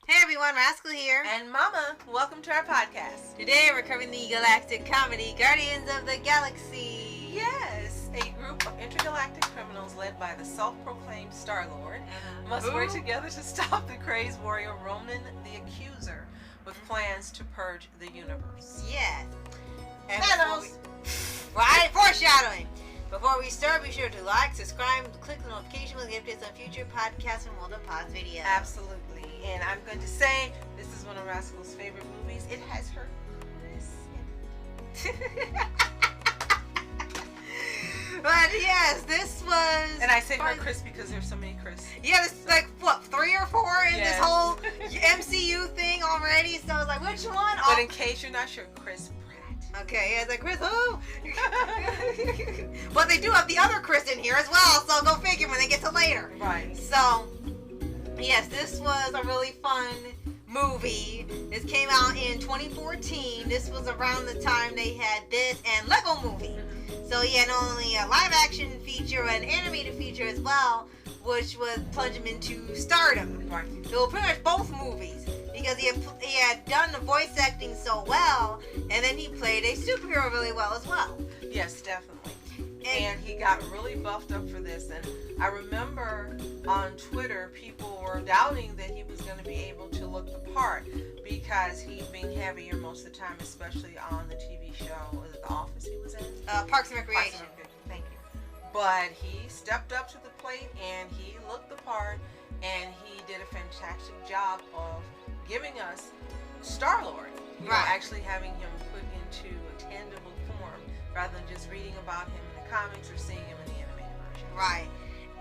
Hey everyone, Rascal here. And Mama, welcome to our podcast. Today we're covering the galactic comedy Guardians of the Galaxy. Yes, a group of intergalactic criminals led by the self-proclaimed Star-Lord must work together to stop the crazed warrior Ronan the Accuser with plans to purge the universe. Yes. And Thanos! Right? Foreshadowing! Before we start, be sure to like, subscribe, and click the notification bell to get updates on future podcasts and World of Paws videos. Absolutely. And I'm going to say, this is one of Rascal's favorite movies. It has her Chris in it. But yes, this was... And I say her Chris because there's so many Chris. Yeah, there's like, what, 3 or 4 in this whole MCU thing already? So I was like, which one? But in case you're not sure, Chris Pratt. Okay, yeah, it's like, Chris, who? But they do have the other Chris in here as well, so go figure when they get to later. Right. So, yes, this was a really fun movie. This came out in 2014. This was around the time they had this and Lego Movie. So yeah, not only a live action feature, an animated feature as well, which was plunge him into stardom. Right. So pretty much both movies, because he had done the voice acting so well, and then he played a superhero really well as well. Yes, definitely. And he got really buffed up for this. And I remember on Twitter, people were doubting that he was going to be able to look the part because he'd been heavier most of the time, especially on the TV show. Was it The Office he was in? Parks and Recreation. Thank you. But he stepped up to the plate and he looked the part, and he did a fantastic job of giving us Star-Lord. You know, actually having him put into a tangible form rather than just reading about him in the comics or seeing him in the animated version. Right.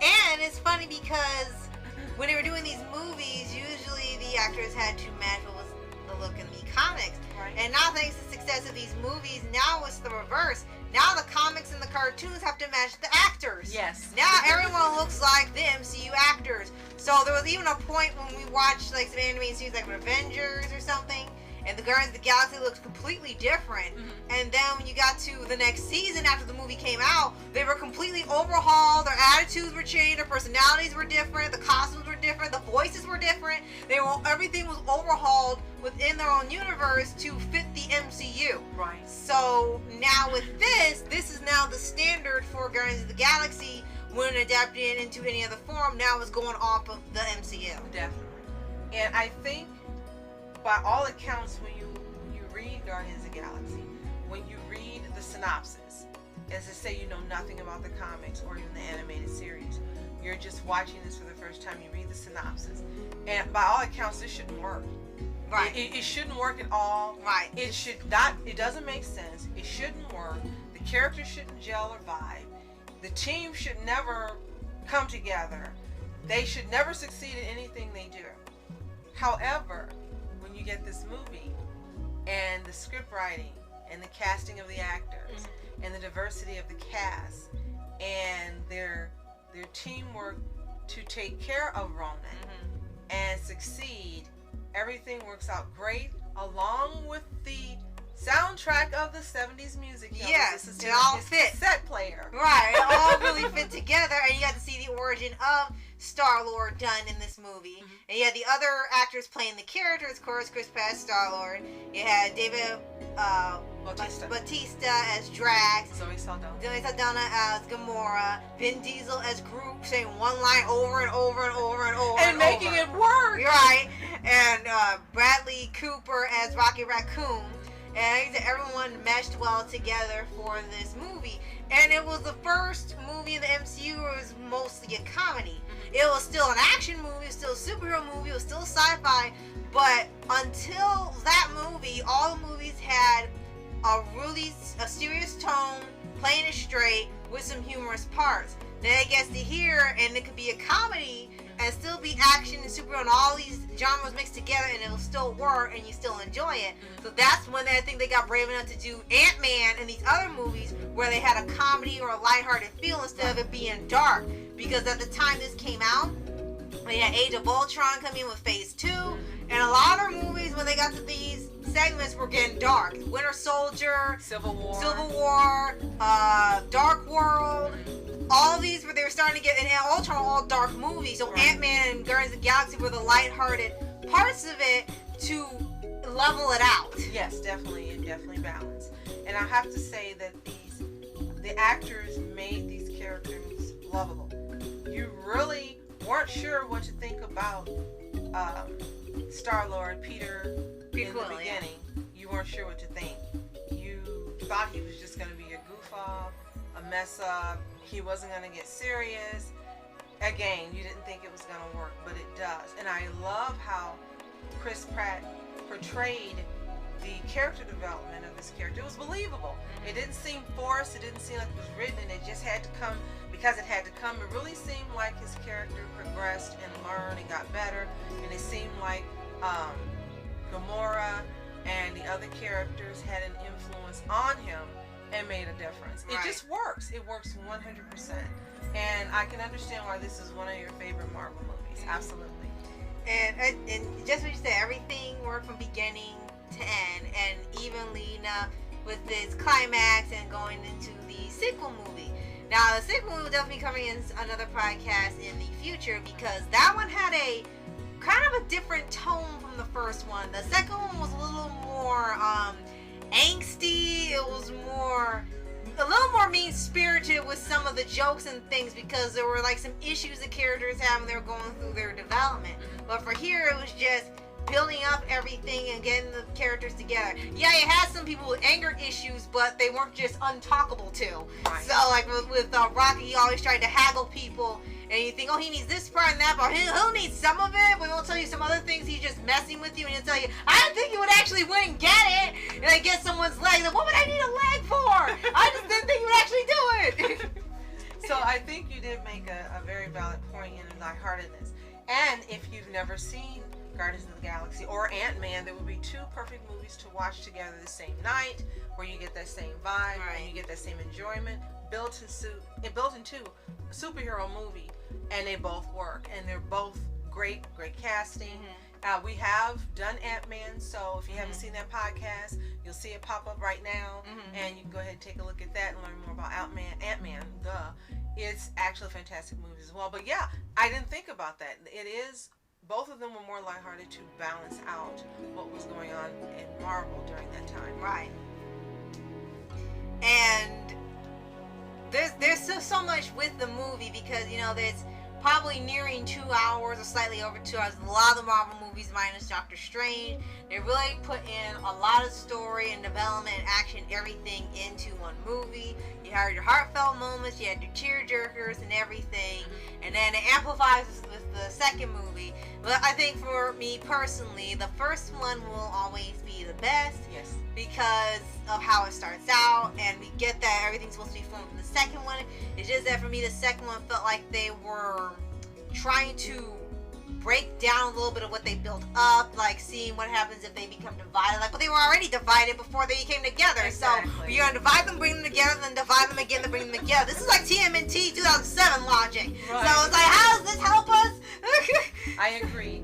And it's funny because when they were doing these movies, usually the actors had to match what was the look in the comics. Right. And now, thanks to the success of these movies, now it's the reverse. Now the comics and the cartoons have to match the actors. Yes. Now everyone looks like the MCU actors. So there was even a point when we watched like some animated series like Avengers or something, and the Guardians of the Galaxy looked completely different. And then when you got to the next season after the movie came out, they were completely overhauled. Their attitudes were changed. Their personalities were different. The costumes were different. The voices were different. Everything was overhauled within their own universe to fit the MCU. Right. So now with this is now the standard for Guardians of the Galaxy when adapted into any other form. Now it's going off of the MCU. Definitely. And I think, by all accounts, when you read Guardians of the Galaxy, when you read the synopsis, as to say you know nothing about the comics or even the animated series, you're just watching this for the first time, you read the synopsis, and by all accounts, this shouldn't work. Right. It shouldn't work at all. Right. It should not. It doesn't make sense. It shouldn't work. The characters shouldn't gel or vibe. The team should never come together. They should never succeed in anything they do. However, when you get this movie and the script writing and the casting of the actors and the diversity of the cast and their teamwork to take care of Ronan and succeed, everything works out great, along with the soundtrack of the 70s music. Yes, this is it all fits. Set player. Right, it all really fit together, and you got to see the origin of Star-Lord done in this movie. And you had the other actors playing the characters, of course, Chris Pratt as Star-Lord. You had David Bautista as Drax. Zoe Saldana as Gamora. Vin Diesel as Groot, saying one line over and over and over and over and making it work. Right. And Bradley Cooper as Rocky Raccoon. And everyone meshed well together for this movie. And it was the first movie in the MCU where it was mostly a comedy. It was still an action movie, it was still a superhero movie, it was still sci-fi. But until that movie, all the movies had a serious tone, playing it straight, with some humorous parts. Then it gets to here, and it could be a comedy and still be action and superhero and all these genres mixed together, and it'll still work and you still enjoy it. So that's when I think they got brave enough to do Ant-Man and these other movies where they had a comedy or a lighthearted feel instead of it being dark. Because at the time this came out, we had Age of Ultron come in with Phase 2, and a lot of movies when they got to these segments were getting dark. Winter Soldier, Civil War, Dark World. All these where they were starting to get, and Ultron were all dark movies. So Ant-Man and Guardians of the Galaxy were the lighthearted parts of it to level it out. Yes, definitely. It definitely balanced. And I have to say that the actors made these characters lovable. You really weren't sure what to think about Star-Lord, Peter, in the beginning. You weren't sure what to think. You thought he was just going to be a goof off, a mess up. He wasn't going to get serious. Again, you didn't think it was going to work, but it does. And I love how Chris Pratt portrayed the character development of this character. It was believable. It didn't seem forced. It didn't seem like it was written and it just had to come because it had to come. It really seemed like his character progressed and learned and got better. And it seemed like Gamora and the other characters had an influence on him and made a difference. It just works. It works 100%. And I can understand why this is one of your favorite Marvel movies. Absolutely. And just what you said, everything worked from beginning to end, and even leading up with this climax and going into the sequel movie. Now, the sequel movie will definitely be coming in another podcast in the future because that one had a kind of a different tone from the first one. The second one was a little more angsty. It was a little more mean-spirited with some of the jokes and things because there were like some issues the characters had when they were going through their development. But for here, it was just building up everything and getting the characters together. Yeah, it had some people with anger issues, but they weren't just untalkable too. Right. So like with Rocky, he always tried to haggle people, and you think, oh, he needs this part and that part. He'll need some of it, but he'll tell you some other things. He's just messing with you, and he'll tell you, I didn't think you would actually win and get it. And I get someone's leg. Like, what would I need a leg for? I just didn't think you would actually do it. So I think you did make a very valid point in lightheartedness. And if you've never seen Guardians of the Galaxy or Ant-Man, there will be two perfect movies to watch together the same night, where you get that same vibe and you get that same enjoyment built into a superhero movie, and they both work, and they're both great casting. We have done Ant-Man, so if you haven't seen that podcast, you'll see it pop up right now, and you can go ahead and take a look at that and learn more about Ant-Man. It's actually a fantastic movie as well. But yeah, I didn't think about that. Both of them were more lighthearted to balance out what was going on in Marvel during that time. Right. And there's still so much with the movie because, there's probably nearing 2 hours or slightly over 2 hours. A lot of the Marvel movies minus Doctor Strange, they really put in a lot of story and development and action, everything into one movie. You had your heartfelt moments, you had your tearjerkers and everything, and then it amplifies with the second movie. But I think for me personally, the first one will always be the best. Yes. Because of how it starts out, and we get that everything's supposed to be filmed in the second one. It's just that for me, the second one felt like they were trying to break down a little bit of what they built up, like seeing what happens if they become divided. Like, well, they were already divided before they came together. Exactly. So you're gonna divide them, bring them together, then divide them again to bring them together. This is like TMNT 2007 logic. Right. So it's like, how does this help us? I agree.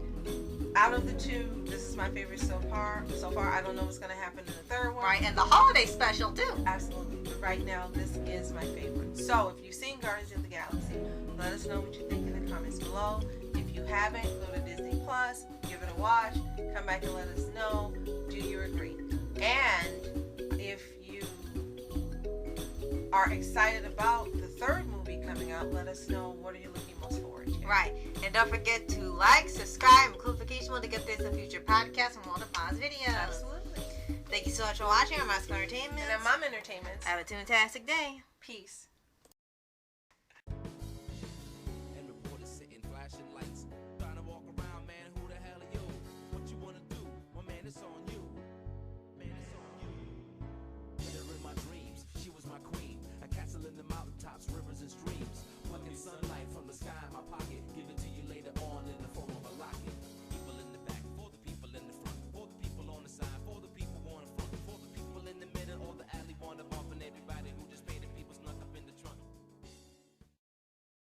Out of the two, this is my favorite so far. I don't know what's going to happen in the third one. Right, and the holiday special too. Absolutely. But right now, this is my favorite. So if you've seen Guardians of the Galaxy, let us know what you think in the comments below. If you haven't, go to Disney Plus, give it a watch, come back and let us know. Do you agree? And if you are excited about the third movie coming out, let us know what are you looking most forward to. Right. And don't forget to like, subscribe, and click the notification bell to get this in future podcasts and more Paws videos. Absolutely. Thank you so much for watching. I'm Masco Entertainment. And I'm Mom Entertainment. Have a fantastic day. Peace.